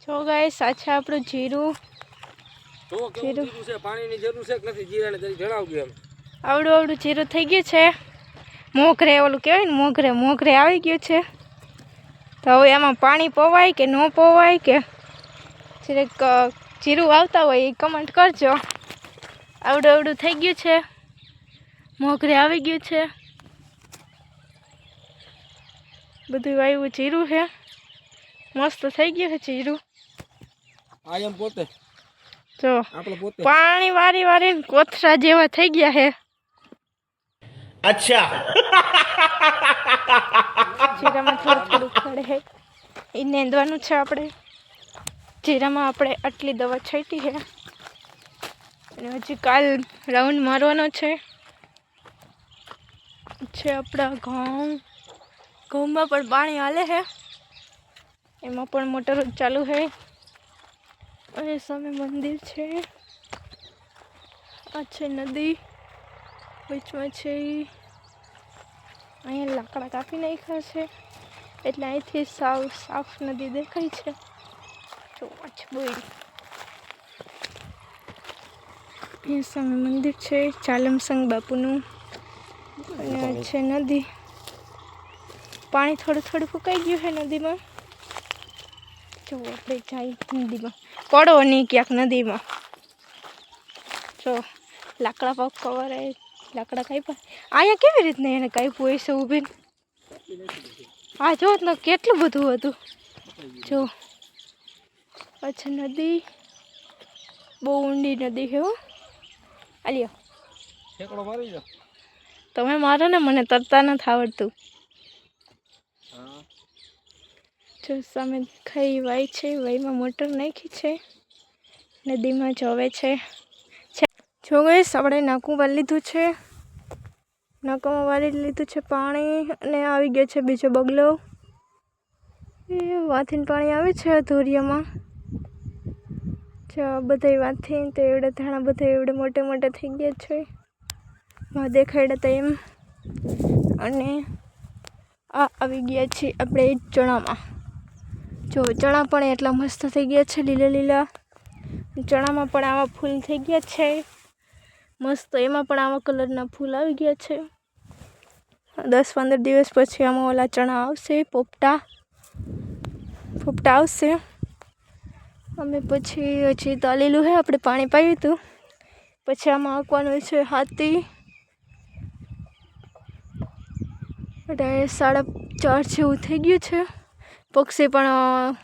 જો ગાઈસ આ છે આપણું જીરું. તો કેવું જીરું છે, પાણીની જરૂર છે કે નથી જીરાને જરી જણાવજો એમ. આવડું જીરું થઈ ગયું છે. મોગરે ઓલું કહેવાય ને મોગરે આવી ગયું છે. તો હવે એમાં પાણી પવાય કે ન પવાય કે જીરું આવતા હોય એ કમેન્ટ કરજો. આવડું થઈ ગયું છે. મોગરે આવી ગયું છે. બધું વાવ્યું જીરું છે. મસ્ત થઈ ગયું છે જીરું. આ એમ પોતે જો આપણે પોતે પાણી વારી કોથરા જેવા થઈ ગયા છે. अच्छा જીરામાં થોડું ખડે છે એ નેંદવાનું છે. આપણે જીરામાં આપણે આટલી દવા છાંટી છે અને હજી કાલ રાઉન્ડ મારવાનો છે. આપણા ઘઉંમાં પણ પાણી હાલે છે. એમાં પણ મોટર ચાલુ છે. અને સામે મંદિર છે. આ છે નદી વચમાં છે. અહીંયા લાકડા કાપી નાખ્યા છે એટલે અહીંથી સાફ નદી દેખાય છે. જો બોયડી સામે મંદિર છે ચાલમસંગ બાપુનું. અને આ છે નદી. પાણી થોડું ફૂંકાઈ ગયું છે નદીમાં. જો આપણે જાય નદીમાં પડો નહીં ક્યાંક નદીમાં. જો લાકડા પગ કવર લાકડા કાપ્યા. અહીંયા કેવી રીતના એને કાપ્યું હોય છે ઊભીને. હા જો ને કેટલું બધું હતું. જો અચ્છા નદી બહુ ઊંડી નદી છે હો. આલ્યો ઠેકડો મારી દો તમે મારો ને, મને તરતા નથી આવડતું. જો સામે ખાઈ વાય છે. વાયમાં મોટર નાખી છે. નદીમાં જોવે છે. જો ગઈશ આપણે નાકું વાળી લીધું છે. નાકામાં વાળી લીધું છે પાણી. અને આવી ગયો છે બીજો બગલો. એ વાથીને પાણી આવે છે ધોરિયામાં. જો બધા વાથી તો એવડે ધાણા બધા એવડે મોટે થઈ ગયા છે. દેખાડ્યા હતા એમ. અને આ આવી ગયા છે આપણે ચણામાં. જો ચણા પણ એટલા મસ્ત થઈ ગયા છે લીલા. ચણામાં પણ આવા ફૂલ થઈ ગયા છે મસ્ત. એમાં પણ આવા કલરના ફૂલ આવી ગયા છે. 10-15 દિવસ પછી આમાં ઓલા ચણા આવશે. પોપટા આવશે. અમે પછી હજી તળેલું છે. આપણે પાણી પાયું હતું. પછી આમાં આંકવાનું છે હાથી. 4:30 જેવું થઈ ગયું છે. પક્ષી પણ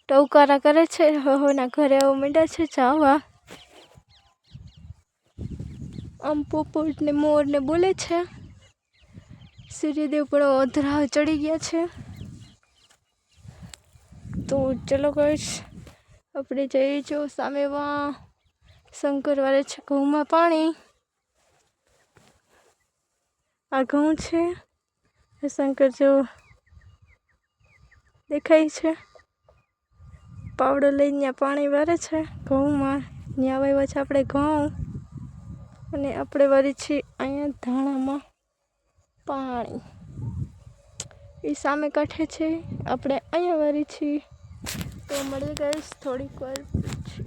ટવકારા કરે છે. હહોના ઘરે આવું માંડ્યા છે જાવા. આમ પોપટ ને મોર ને બોલે છે. સૂર્યદેવ પણ અધરા ચડી ગયા છે. તો ચલો ગાઈસ આપણે જઈએ. જો સામે શંકર વાળે છે ઘઉંમાં પાણી. આ ઘઉં છે. શંકર જેવો દેખાય છે. પાવડો લઈને ત્યાં પાણી વારે છે ઘઉંમાં. ત્યાં વાવ્યા છે આપણે ઘઉં. અને આપણે વારી છીએ અહીંયા ધાણામાં પાણી. એ સામે કાંઠે છે. આપણે અહીંયા વારી છીએ. તો મળી ગાઈસ થોડીક વાર પછી.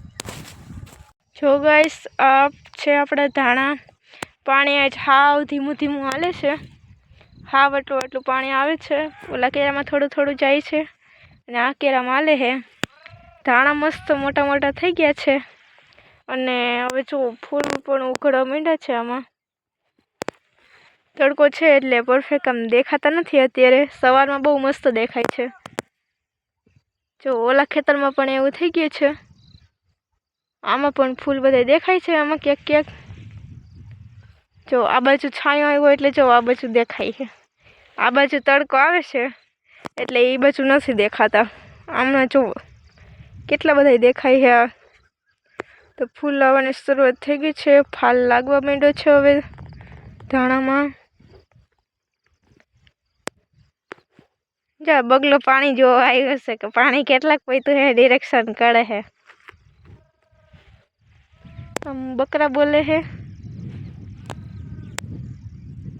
જો ગાઈસ આ છે આપણા ધાણા. પાણી હાવ ધીમું હાલે છે. હાવ એટલું પાણી આવે છે. ઓલા કેરામાં થોડું જાય છે. અને આ કેરામાં હાલે છે. ધાણા મસ્ત મોટા થઈ ગયા છે. અને હવે જો ફૂલ પણ ઉઘડવા માંડ્યા છે. આમાં તડકો છે એટલે પરફેક્ટ આમ દેખાતા નથી અત્યારે. સવારમાં બહુ મસ્ત દેખાય છે. જો ઓલા ખેતરમાં પણ એવું થઈ ગયું છે. આમાં પણ ફૂલ બધા દેખાય છે. આમાં ક્યાંક જો આ બાજુ છાંયો આવ્યો એટલે જો આ બાજુ દેખાય છે. આ બાજુ તડકો આવે છે એટલે એ બાજુ નથી દેખાતા. આમના જો કેટલા બધા દેખાય છે. તો ફૂલ આવવાની શરૂઆત થઈ ગઈ છે. ફાલ લાગવા માંડ્યો છે હવે ધાણામાં. જા બગલો પાણી જોવા આવ્યો છે કે પાણી કેટલાક પૈતું હે. ડિરેક્શન કરે છે. આમ બકરા બોલે છે.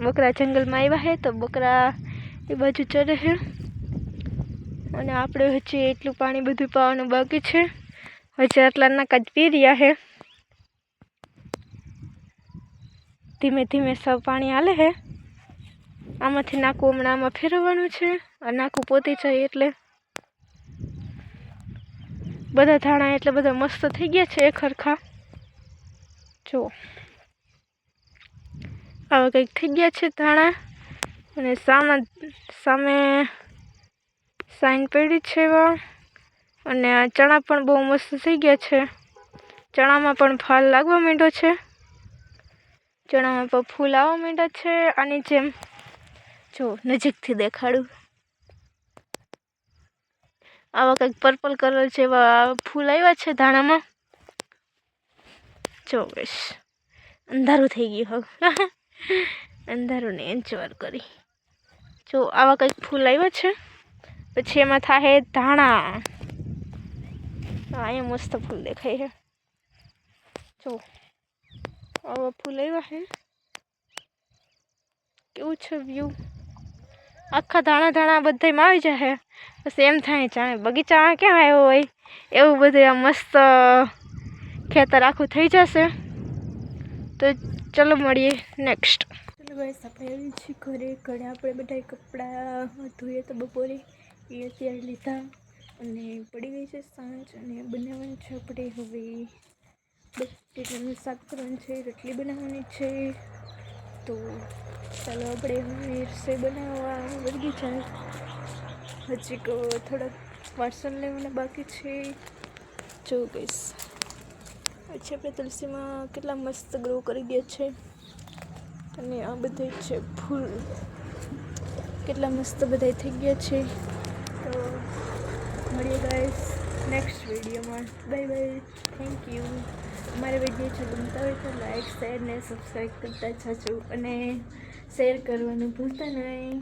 બકરા જંગલમાં આવ્યા છે તો બકરા એ બાજુ ચરે છે. અને આપણે હજી એટલું પાણી બધું પાવાનું બાકી છે. હજી આટલા નાકા જ પી રહ્યા છે. ધીમે ધીમે સૌ પાણી હાલે છે. આમાંથી નાકું હમણાં આમાં ફેરવવાનું છે. આ નાકું પોતી જાય એટલે બધા ધાણા એટલે બધા મસ્ત થઈ ગયા છે ખરખા. જો આવા કંઈક થઈ ગયા છે ધાણા. અને સામે સાઈન પડી છે એવા. અને આ ચણા પણ બહુ મસ્ત થઈ ગયા છે. ચણામાં પણ ફાલ લાગવા માંડ્યો છે. ચણામાં પણ ફૂલ આવવા માંડ્યા છે. આની જેમ જો નજીકથી દેખાડું. આવા કંઈક પર્પલ કલર જેવા ફૂલ આવ્યા છે ધાણામાં. જો બસ અંધારું થઈ ગયું હવે. અંધારું ને એન્ચવાર કરી. જો આવા કંઈક ફૂલ આવ્યા છે. પછી એમાં થાય ધાણા. અહીંયા મસ્ત ફૂલ દેખાય છે. જો આવા ફૂલ આવ્યા છે. કેવું છે વ્યૂ. આખા ધાણા બધામાં આવી જશે. પછી એમ થાય જાણે બગીચામાં ક્યાં આવ્યો હોય એવું બધું આ મસ્ત ખેતર આખું થઈ જશે. તો ચલો મળીએ નેક્સ્ટ. ચલો ગાઈસ આપણે આવી છીએ ઘરે. આપણે બધા કપડાં ધોઈએ તો બપોરે એ અત્યારે લીધા. અને પડી ગઈ છે સાંજ. અને બનાવવાનું છે આપણે હવે બટેટાનું શાક કરવાનું છે. રોટલી બનાવવાની છે. તો ચાલો આપણે હવે રસોઈ બનાવવા વળગી જાય. હજી થોડાક વાસણ લેવાના બાકી છે. જો ગઈશ પછી આપણે તુલસીમાં કેટલા મસ્ત ગ્રો કરી ગયા છે. અને આ બધે છે ફૂલ કેટલા મસ્ત બધા થઈ ગયા છે. તો મળીએ ગાઈસ નેક્સ્ટ વિડીયોમાં. Bye bye. Thank you. અમારા વિડીયો જો ગમતા હોય તો લાઈક શેર ને સબસ્ક્રાઈબ કરતા જાજો. અને શેર કરવાનું ભૂલતા નહીં.